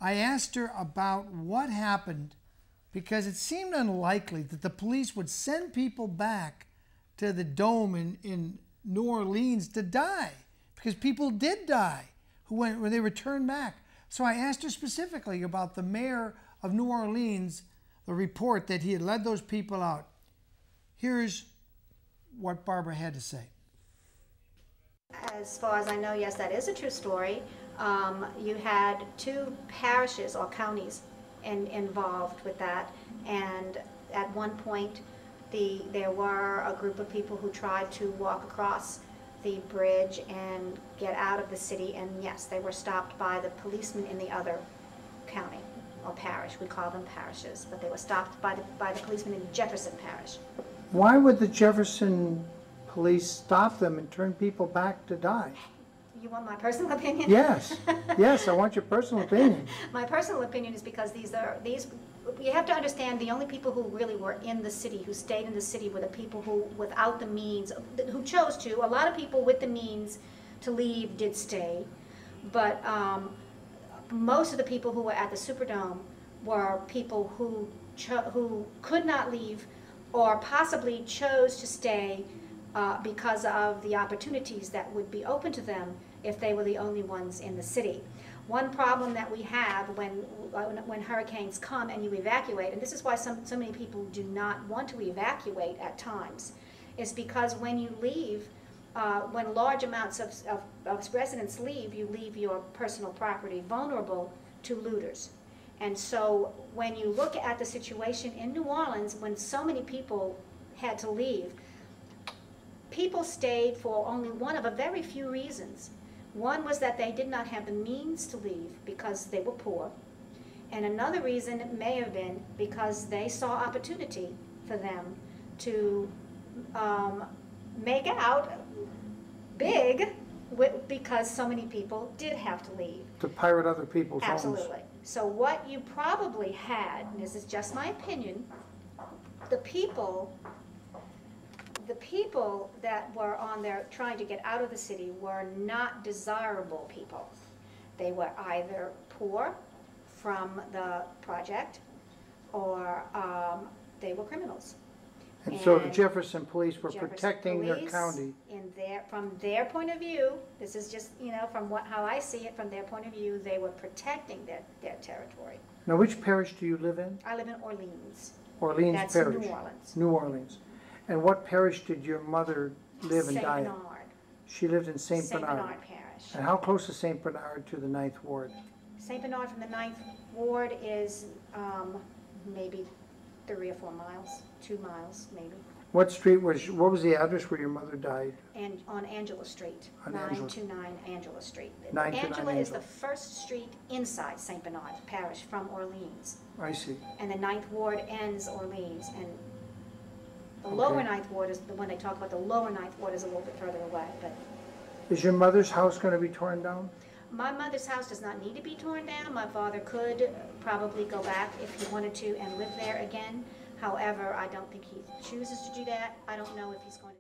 I asked her about what happened because it seemed unlikely that the police would send people back to the dome in New Orleans to die, because people did die when they returned back. So I asked her specifically about the mayor of New Orleans, the report that he had led those people out. Here's what Barbara had to say. As far as I know, yes, that is a true story. You had 2 parishes or counties involved with that, and at one point there were a group of people who tried to walk across the bridge and get out of the city, and yes, they were stopped by the policemen in the other county or parish. We call them parishes, but they were stopped by the policemen in Jefferson Parish. Why would the Jefferson police stop them and turn people back to die? You want my personal opinion? Yes, yes, I want your personal opinion. My personal opinion is because you have to understand, the only people who really were in the city, who stayed in the city, were the people who, without the means, who chose to. A lot of people with the means to leave did stay, but most of the people who were at the Superdome were people who could not leave, or possibly chose to stay because of the opportunities that would be open to them if they were the only ones in the city. One problem that we have when hurricanes come and you evacuate, and this is why so many people do not want to evacuate at times, is because when you leave, when large amounts of residents leave, you leave your personal property vulnerable to looters. And so when you look at the situation in New Orleans, when so many people had to leave, people stayed for only one of a very few reasons. One was that they did not have the means to leave because they were poor. And another reason may have been because they saw opportunity for them to make out big because so many people did have to leave. To pirate other people's homes. Absolutely. So what you probably had, and this is just my opinion, the people that were on there trying to get out of the city were not desirable people. They were either poor from the project, or they were criminals. And so the Jefferson police were protecting their county. From their point of view, this is just, from how I see it, from their point of view, they were protecting their territory. Now, which parish do you live in? I live in Orleans. Orleans That's Parish. New Orleans. New Orleans. And what parish did your mother live and die in? St. Bernard. She lived in St. St. Bernard. Bernard Parish. And how close is St. Bernard to the 9th Ward? St. Bernard from the 9th Ward is maybe 3 or 4 miles, 2 miles maybe. What was the address where your mother died? And on Angela Street, on 929 Angela Street. 929 Angela is the first street inside St. Bernard Parish from Orleans. I see. And the 9th Ward ends Orleans, and the lower 9th Ward is when they talk about the lower 9th Ward is a little bit further away. But is your mother's house going to be torn down? My mother's house does not need to be torn down. My father could probably go back if he wanted to and live there again. However, I don't think he chooses to do that. I don't know if he's going to.